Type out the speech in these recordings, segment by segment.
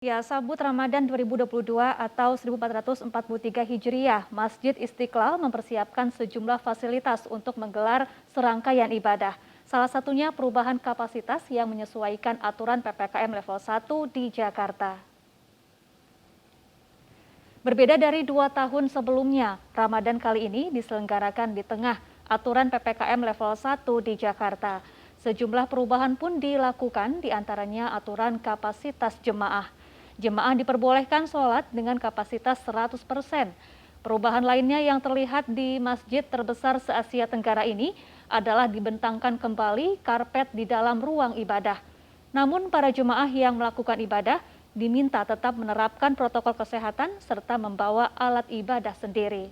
Ya, sambut Ramadan 2022 atau 1443 Hijriah, Masjid Istiqlal mempersiapkan sejumlah fasilitas untuk menggelar serangkaian ibadah. Salah satunya perubahan kapasitas yang menyesuaikan aturan PPKM level 1 di Jakarta. Berbeda dari 2 tahun sebelumnya, Ramadan kali ini diselenggarakan di tengah aturan PPKM level 1 di Jakarta. Sejumlah perubahan pun dilakukan, diantaranya aturan kapasitas jemaah. Jemaah diperbolehkan sholat dengan kapasitas 100%. Perubahan lainnya yang terlihat di masjid terbesar se-Asia Tenggara ini adalah dibentangkan kembali karpet di dalam ruang ibadah. Namun para jemaah yang melakukan ibadah diminta tetap menerapkan protokol kesehatan serta membawa alat ibadah sendiri.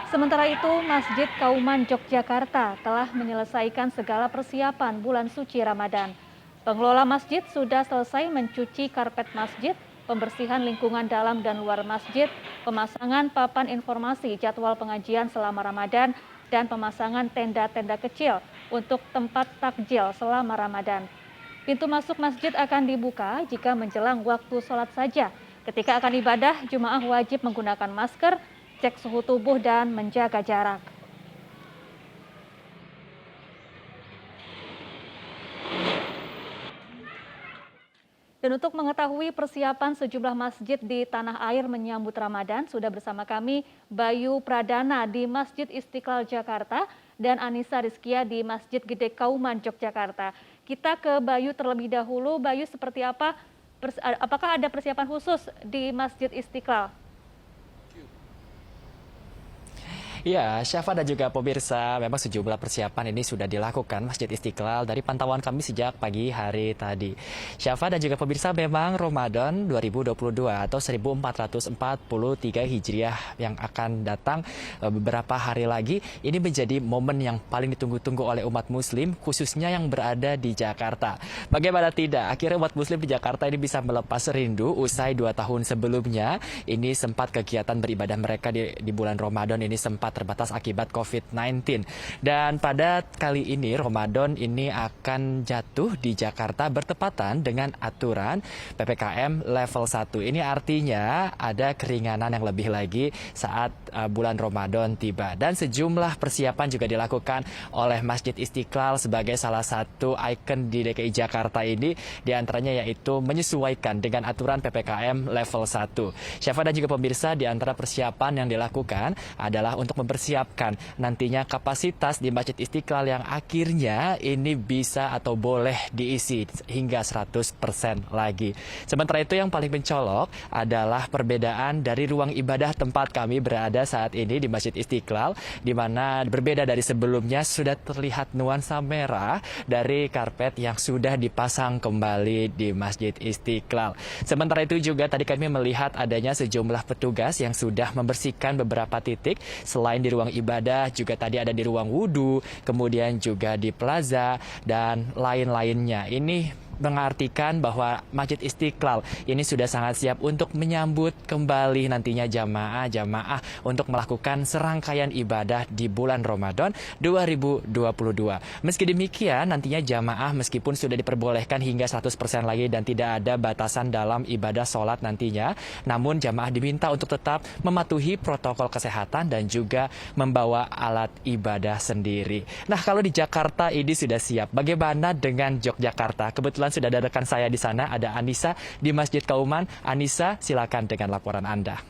Sementara itu, Masjid Kauman Yogyakarta telah menyelesaikan segala persiapan bulan suci Ramadan. Pengelola masjid sudah selesai mencuci karpet masjid, pembersihan lingkungan dalam dan luar masjid, pemasangan papan informasi jadwal pengajian selama Ramadan, dan pemasangan tenda-tenda kecil untuk tempat takjil selama Ramadan. Pintu masuk masjid akan dibuka jika menjelang waktu sholat saja. Ketika akan ibadah, jemaah wajib menggunakan masker, cek suhu tubuh, dan menjaga jarak. Dan untuk mengetahui persiapan sejumlah masjid di tanah air menyambut Ramadan, sudah bersama kami Bayu Pradana di Masjid Istiqlal Jakarta dan Anissa Rizkia di Masjid Gede Kauman Yogyakarta. Kita ke Bayu terlebih dahulu. Bayu, seperti apa? Apakah ada persiapan khusus di Masjid Istiqlal? Ya, Syafa dan juga pemirsa, memang sejumlah persiapan ini sudah dilakukan Masjid Istiqlal dari pantauan kami sejak pagi hari tadi. Syafa dan juga pemirsa, memang Ramadan 2022 atau 1443 Hijriah yang akan datang beberapa hari lagi, ini menjadi momen yang paling ditunggu-tunggu oleh umat muslim, khususnya yang berada di Jakarta. Bagaimana tidak, akhirnya umat muslim di Jakarta ini bisa melepas rindu usai 2 tahun sebelumnya. Ini sempat kegiatan beribadah mereka di bulan Ramadan ini sempat terbatas akibat COVID-19. Dan pada kali ini Ramadan ini akan jatuh di Jakarta bertepatan dengan aturan PPKM level 1. Ini artinya ada keringanan yang lebih lagi saat bulan Ramadan tiba. Dan sejumlah persiapan juga dilakukan oleh Masjid Istiqlal sebagai salah satu ikon di DKI Jakarta ini, diantaranya yaitu menyesuaikan dengan aturan PPKM level 1. Syafa dan juga pemirsa, di antara persiapan yang dilakukan adalah untuk mempersiapkan nantinya kapasitas di Masjid Istiqlal yang akhirnya ini bisa atau boleh diisi hingga 100% lagi. Sementara itu yang paling mencolok adalah perbedaan dari ruang ibadah tempat kami berada saat ini di Masjid Istiqlal, di mana berbeda dari sebelumnya, sudah terlihat nuansa merah dari karpet yang sudah dipasang kembali di Masjid Istiqlal. Sementara itu juga tadi kami melihat adanya sejumlah petugas yang sudah membersihkan beberapa titik. Selain di ruang ibadah, juga tadi ada di ruang wudhu, kemudian juga di plaza, dan lain-lainnya. Ini mengartikan bahwa Masjid Istiqlal ini sudah sangat siap untuk menyambut kembali nantinya jamaah-jamaah untuk melakukan serangkaian ibadah di bulan Ramadan 2022. Meski demikian, nantinya jamaah meskipun sudah diperbolehkan hingga 100% lagi dan tidak ada batasan dalam ibadah sholat nantinya, namun jamaah diminta untuk tetap mematuhi protokol kesehatan dan juga membawa alat ibadah sendiri. Nah, kalau di Jakarta ini sudah siap, bagaimana dengan Yogyakarta? Kebetulan sudah ada rekan saya di sana, ada Anissa di Masjid Kauman. Anissa, silakan dengan laporan Anda.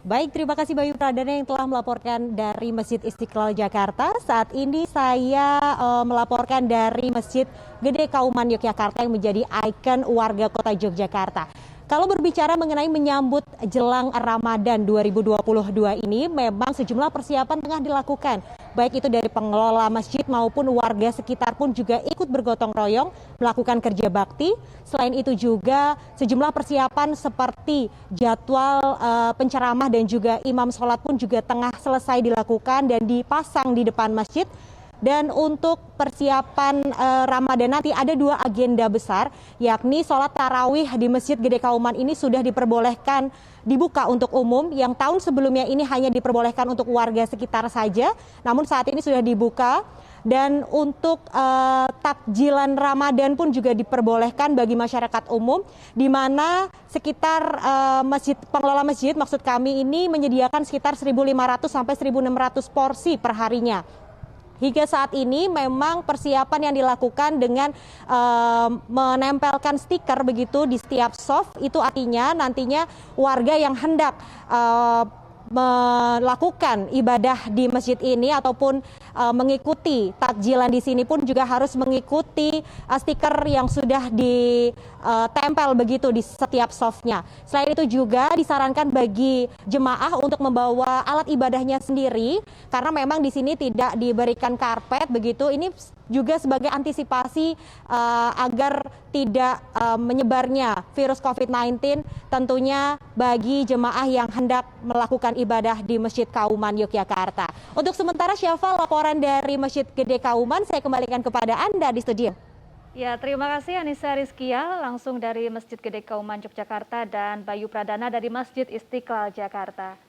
Baik, terima kasih Bayu Pradana yang telah melaporkan dari Masjid Istiqlal Jakarta. Saat ini saya melaporkan dari Masjid Gede Kauman Yogyakarta yang menjadi ikon warga kota Yogyakarta. Kalau berbicara mengenai menyambut jelang Ramadan 2022 ini, memang sejumlah persiapan tengah dilakukan. Baik itu dari pengelola masjid maupun warga sekitar pun juga ikut bergotong royong melakukan kerja bakti. Selain itu juga sejumlah persiapan seperti jadwal penceramah dan juga imam sholat pun juga tengah selesai dilakukan dan dipasang di depan masjid. Dan untuk persiapan Ramadan nanti ada 2 agenda besar, yakni sholat tarawih di Masjid Gede Kauman ini sudah diperbolehkan dibuka untuk umum. Yang tahun sebelumnya ini hanya diperbolehkan untuk warga sekitar saja, namun saat ini sudah dibuka. Dan untuk takjilan Ramadan pun juga diperbolehkan bagi masyarakat umum, di mana sekitar pengelola masjid maksud kami ini menyediakan sekitar 1.500 sampai 1.600 porsi per harinya. Hingga saat ini memang persiapan yang dilakukan dengan menempelkan stiker begitu di setiap soft, itu artinya nantinya warga yang hendak melakukan ibadah di masjid ini ataupun mengikuti takjilan di sini pun juga harus mengikuti stiker yang sudah ditempel begitu di setiap softnya. Selain itu juga disarankan bagi jemaah untuk membawa alat ibadahnya sendiri karena memang di sini tidak diberikan karpet begitu. Ini juga sebagai antisipasi agar tidak menyebarnya virus COVID-19 tentunya bagi jemaah yang hendak melakukan ibadah di Masjid Kauman Yogyakarta. Untuk sementara Syafa, laporan dari Masjid Gede Kauman saya kembalikan kepada Anda di studio. Ya, terima kasih Anissa Rizkia langsung dari Masjid Gede Kauman Yogyakarta dan Bayu Pradana dari Masjid Istiqlal Jakarta.